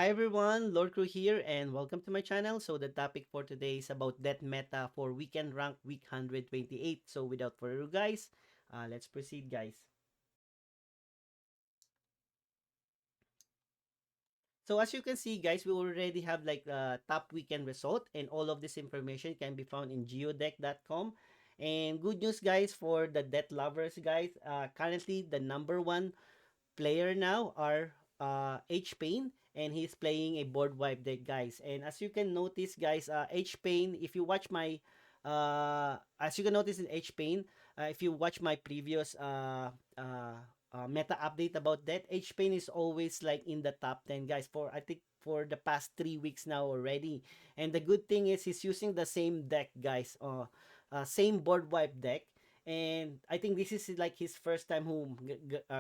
Hi everyone, Lord Crew here and welcome to my channel. So the topic for today is about death meta for weekend rank week 128. So without further ado guys, let's proceed guys. So as you can see guys, we already have like top weekend result and all of this information can be found in geodeck.com. And good news guys for the death lovers guys, currently the number one player now are H Pain and he's playing a board wipe deck guys. And as you can notice guys, H Pain, if you watch my as you can notice in H Pain, if you watch my previous meta update about that, H Pain is always like in the top 10 guys for I think for the past 3 weeks now already. And the good thing is he's using the same deck guys, same board wipe deck, and I think this is like his first time who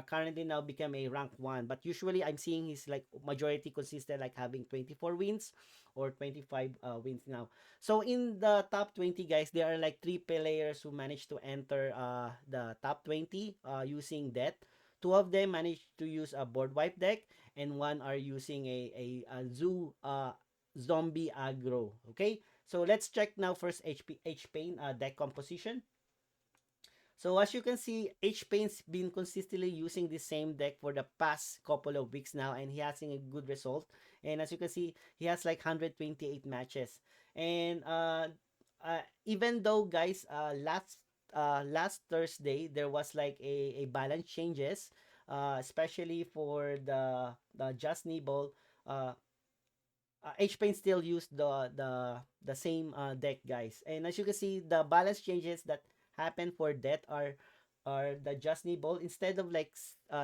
currently now become a rank 1, but usually I'm seeing he's like majority consistent like having 24 wins or 25 wins now. So in the top 20 guys, there are like 3 players who managed to enter the top 20 using that. Two of them managed to use a board wipe deck and one are using a zoo zombie aggro. Okay, so let's check now first H Pain deck composition. So as you can see, H Pain's been consistently using the same deck for the past couple of weeks now, and he has a good result. And as you can see, he has like 128 matches. And even though guys, last Thursday there was like a balance changes, especially for the Just Nibble. Uh, H Pain still use the same deck guys, and as you can see the balance changes that happen for death are the Just Ball instead of like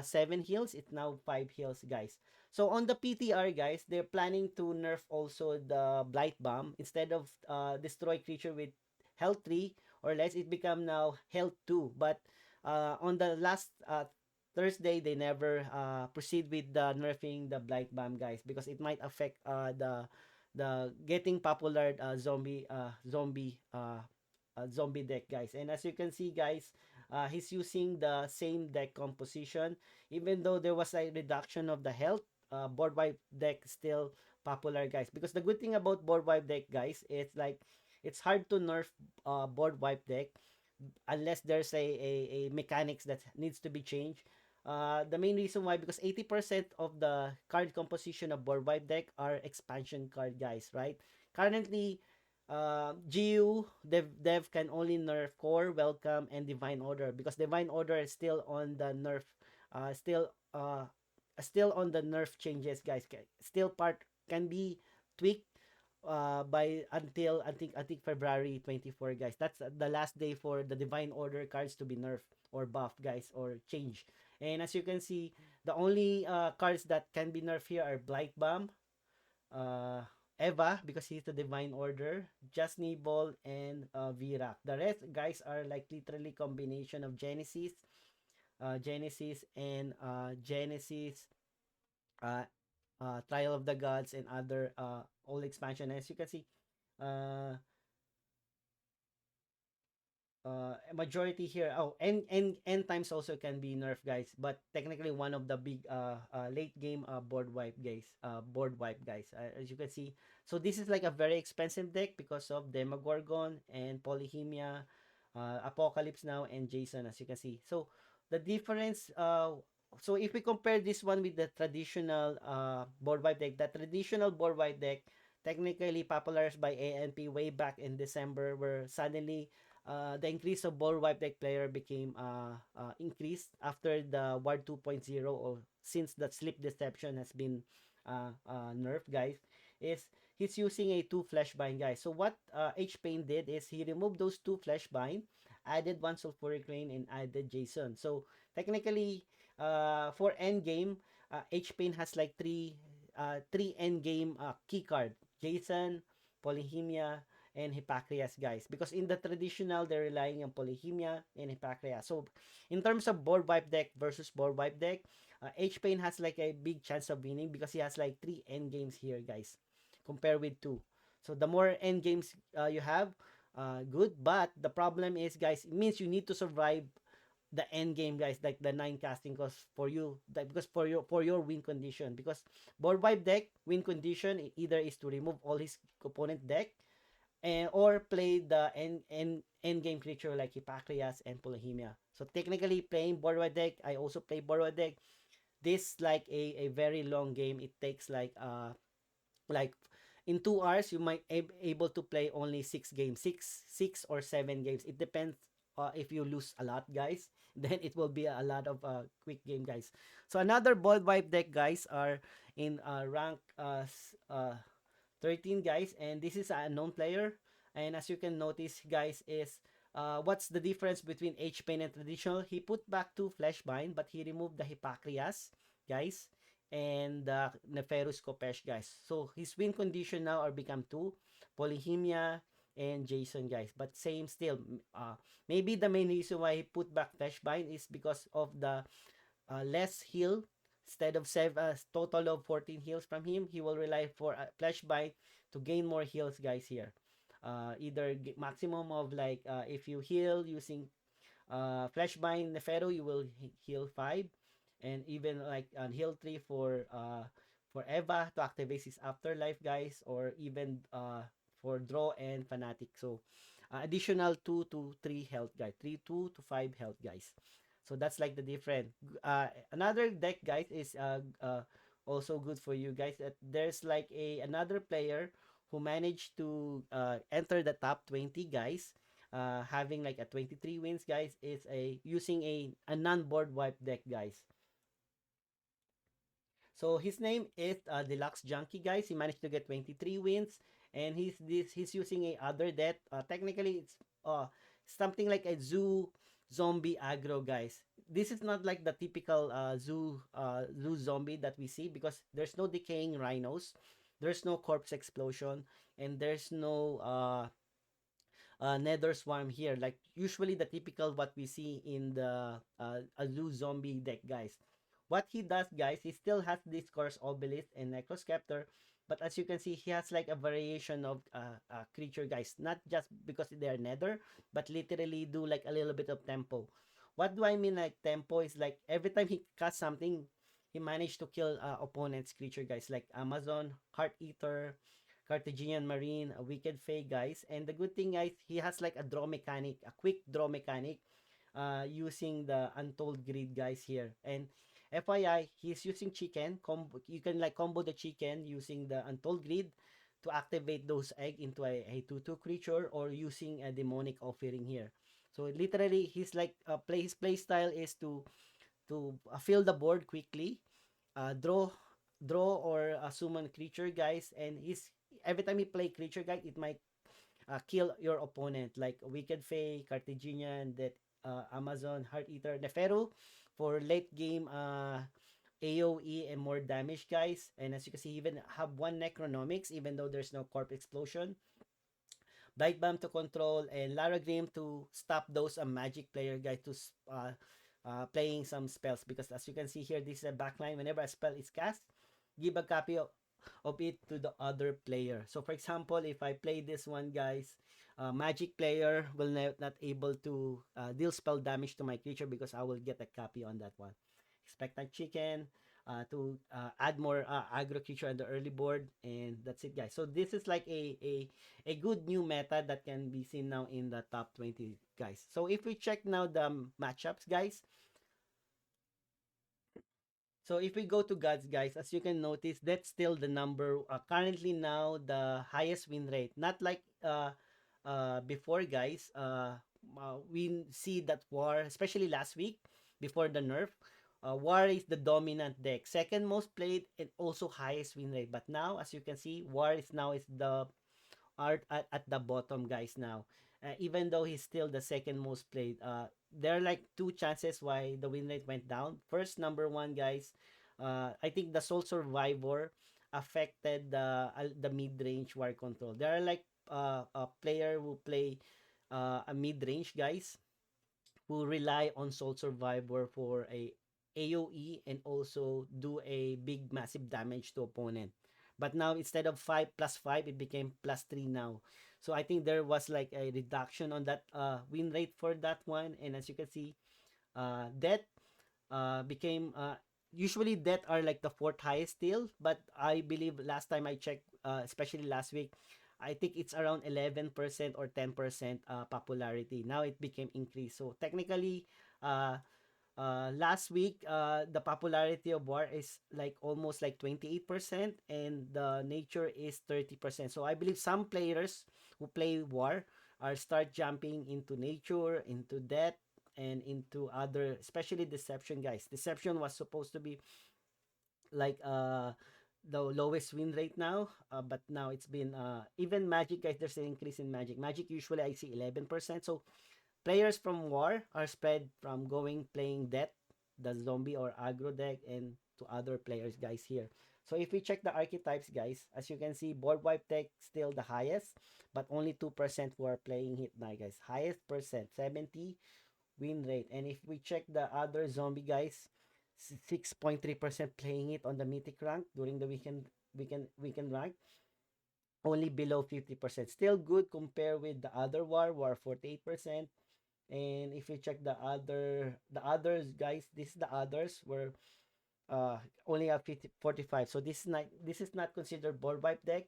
7 heals, it's now 5 heals guys. So on the PTR guys, they're planning to nerf also the Blight Bomb. Instead of destroy creature with health 3 or less, it become now health 2. But on the last Thursday, they never proceed with the nerfing the Blight Bomb guys because it might affect the getting popular zombie deck guys. And as you can see guys, he's using the same deck composition. Even though there was a reduction of the health, board wipe deck still popular guys, because the good thing about board wipe deck guys, it's like it's hard to nerf board wipe deck unless there's a mechanics that needs to be changed. The main reason why, because 80% of the card composition of board wipe deck are expansion card guys, right? Currently, GU dev can only nerf core, welcome, and divine order, because divine order is still on the nerf, still on the nerf changes guys. Still part can be tweaked by until I think February 24 guys. That's the last day for the divine order cards to be nerfed or buffed guys or change. And as you can see, the only cards that can be nerfed here are Blight Bomb, uh Eva, because he's the divine order, Just Ball, and Virak. The rest guys are like literally combination of Genesis and Genesis, uh, Trial of the Gods, and other old expansion. As you can see, uh, majority here. Oh, and end times also can be nerf guys, but technically one of the big late game board wipe guys, as you can see. So this is like a very expensive deck because of Demogorgon and Polyhemia, Apocalypse now, and Jason, as you can see. So the difference, so if we compare this one with the traditional board wipe deck, the traditional board wipe deck technically popularized by ANP way back in December, where suddenly the increase of ball wipe deck player became increased after the Ward 2.0, or since the sleep deception has been nerfed guys, is he's using a 2 flashbind guys. So what H Pain did is he removed those 2 flashbind, added 1 sulfuric rain, and added Jason. So technically, for end game, H Pain has like three end game key card: Jason, Polyhemia, and Hippocrates guys, because in the traditional they're relying on Polyhemia and Hippocrates. So in terms of board wipe deck versus board wipe deck, H Pain has like a big chance of winning because he has like 3 end games here guys compared with 2. So the more end games you have, good, but the problem is guys, it means you need to survive the end game, guys, like the 9 casting cost for you, that because for your win condition, because board wipe deck win condition either is to remove all his opponent deck, and or play the end game creature like Hippocrates and Polyhemia. So technically playing board wipe deck, I also play board wipe deck. This like a very long game. It takes like in 2 hours you might able to play only 6 games, six or 7 games. It depends, if you lose a lot, guys, then it will be a lot of quick game, guys. So another board wipe deck, guys, are in rank 13, guys, and this is a unknown player. And as you can notice, guys, is what's the difference between H-Pain and traditional? He put back 2 Fleshbind, but he removed the Hippocrates, guys, and the Neferus Kopesh, guys. So his win condition now are become 2, Polyhemia and Jason, guys. But same still, maybe the main reason why he put back Fleshbind is because of the less heal. Instead of total of 14 heals from him, he will rely for a flash bite to gain more heals, guys, here. Either maximum of like, if you heal using Flashbind Nefero, you will heal 5, and even like heal 3 for Eva to activate his afterlife, guys, or even for draw and fanatic. So additional 2 to 3 health, guys, 2 to 5 health, guys. So that's like the different. Another deck, guys, is also good for you guys. That there's like another player who managed to enter the top 20, guys, having like a 23 wins, guys, is a using a non-board wipe deck, guys. So his name is Deluxe Junkie, guys. He managed to get 23 wins, and he's using a other deck. Technically, it's something like a zoo zombie aggro, guys. This is not like the typical zoo zombie that we see, because there's no decaying rhinos, there's no corpse explosion, and there's no nether swarm here, like usually the typical what we see in the Azu zombie deck, guys. What he does, guys, he still has this Curse Obelisk and Necroscepter, but as you can see, he has like a variation of creature, guys, not just because they're nether, but literally do like a little bit of tempo. What do I mean like tempo is like every time he casts something, he managed to kill opponent's creature, guys, like Amazon, Heart Eater, Carthaginian Marine, a Wicked Fae, guys. And the good thing, guys, he has like a draw mechanic, a quick draw mechanic, using the Untold Greed, guys, here. And FYI, he's using chicken. You can like combo the chicken using the Untold Greed to activate those egg into a 2/2 creature, or using a demonic offering here. So literally, his play style is to fill the board quickly, draw or summon creature, guys, and he's every time he play creature, guys, it might kill your opponent, like Wicked Fae, Carthaginian, that Amazon, Heart Eater, Neferu for late game AoE and more damage, guys. And as you can see, even have 1 Necronomics, even though there's no Corp Explosion. Bite Bomb to control, and Lara Grim to stop those magic player, guys, to playing some spells, because as you can see here, this is a backline. Whenever a spell is cast, give a copy of it to the other player. So for example, if I play this one, guys, magic player will not able to deal spell damage to my creature, because I will get a copy on that one. Expectant Chicken to add more aggro creature on the early board, and that's it, guys. So this is like a good new meta that can be seen now in the top 20, guys. So if we check now the matchups, guys, so if we go to gods, guys, as you can notice, that's still the number, currently now the highest win rate. Not like before, guys. We see that War, especially last week before the nerf, War is the dominant deck, second most played, and also highest win rate. But now, as you can see, War is the art at the bottom, guys, now. Even though he's still the second most played, there are like two chances why the win rate went down. First, number one, guys, I think the Soul Survivor affected the mid range war control. There are like a player who play a mid range, guys, who rely on Soul Survivor for a AoE and also do a big massive damage to opponent. But now instead of 5 plus 5, it became plus 3 now. So I think there was like a reduction on that win rate for that one. And as you can see, death became usually death are like the fourth highest still, but I believe last time I checked, especially last week, I think it's around 11% or 10% popularity. Now it became increased. So technically, uh, last week, the popularity of war is like almost like 28%, and the nature is 30%. So I believe some players who play war are start jumping into nature, into death, and into other, especially deception, guys. Deception was supposed to be like the lowest win rate now, but now it's been even magic, guys. There's an increase in magic usually I see 11%. So players from war are spread from going playing death, the zombie or aggro deck, and to other players, guys, here. So if we check the archetypes, guys, as you can see, board wipe deck still the highest, but only 2% who are playing it now, guys. Highest percent, 70 win rate. And if we check the other zombie, guys, 6.3% playing it on the mythic rank during the weekend rank, only below 50%. Still good compared with the other war 48%. And if you check the others, guys, this is the others were only at 50, 45. So this is not considered board wipe deck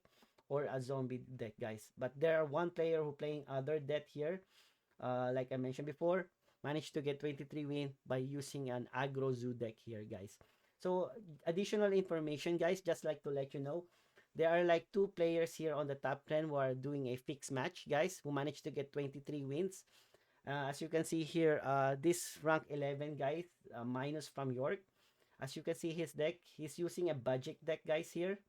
or a zombie deck, guys. But there are one player who playing other deck here, like I mentioned before, managed to get 23 win by using an aggro zoo deck here, guys. So additional information, guys, just like to let you know, there are like two players here on the top 10 who are doing a fixed match, guys, who managed to get 23 wins. As you can see here, this rank 11 guys, minus from York. As you can see his deck, he's using a budget deck, guys, here.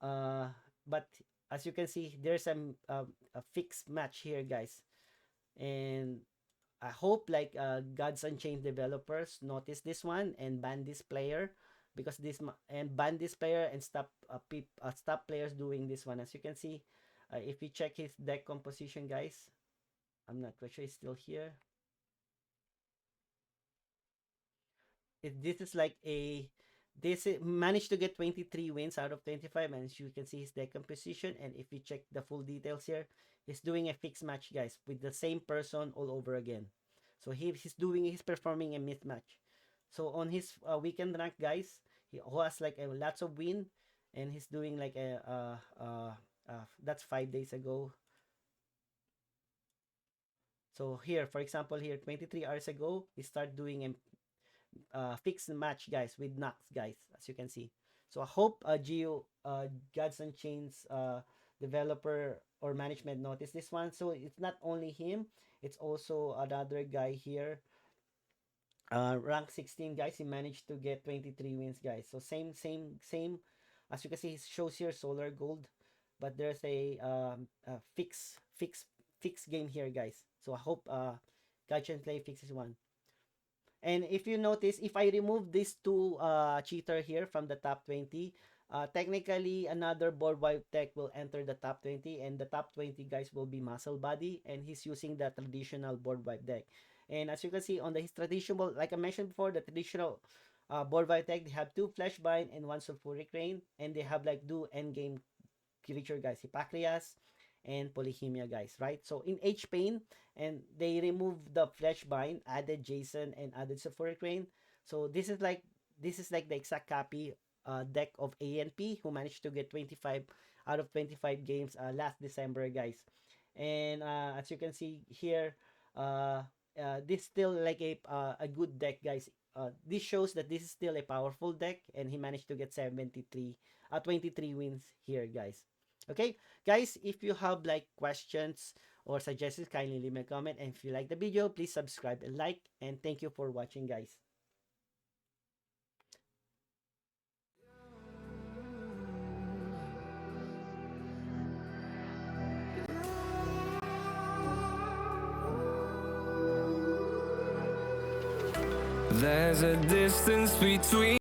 But as you can see, there's a fixed match here, guys. And I hope like God's Unchained developers notice this one and ban this player, because and ban this player and stop players doing this one. As you can see, if you check his deck composition, guys, I'm not quite sure he's still here. This is like managed to get 23 wins out of 25, and as you can see his deck composition. And if you check the full details here, he's doing a fixed match, guys, with the same person all over again. So he's performing a mismatch. So on his weekend rank, guys, he has like a lots of win, and he's doing like a that's 5 days ago. So here, for example, here 23 hours ago, he started doing a fixed match, guys, with Nox, guys, as you can see. So I hope Gods Unchained's developer or management noticed this one. So it's not only him, it's also another guy here, rank 16, guys. He managed to get 23 wins, guys. So same. As you can see, it shows here Solar Gold, but there's a fix game here, guys. So I hope Gacha and Play fixes one. And if you notice, if I remove these two cheater here from the top 20, technically another board wipe tech will enter the top 20, and the top 20 guys will be Muscle Body, and he's using the traditional board wipe deck. And as you can see on his traditional, like I mentioned before, the traditional board wipe deck, they have two Fleshbind and one Sulfuric Rain, and they have like two endgame creature, guys, Hippocrates and Polyhemia, guys, right? So in H Pain, and they removed the Fleshbind, added Jason, and added Sulfuric Rain. So this is like the exact copy deck of ANP, who managed to get 25 out of 25 games last December, guys. And as you can see here, this still like a good deck, guys. This shows that this is still a powerful deck, and he managed to get 23 wins here, guys. Okay, guys, if you have like questions or suggestions, kindly leave me a comment. And if you like the video, please subscribe and like. And thank you for watching, guys. There's a distance between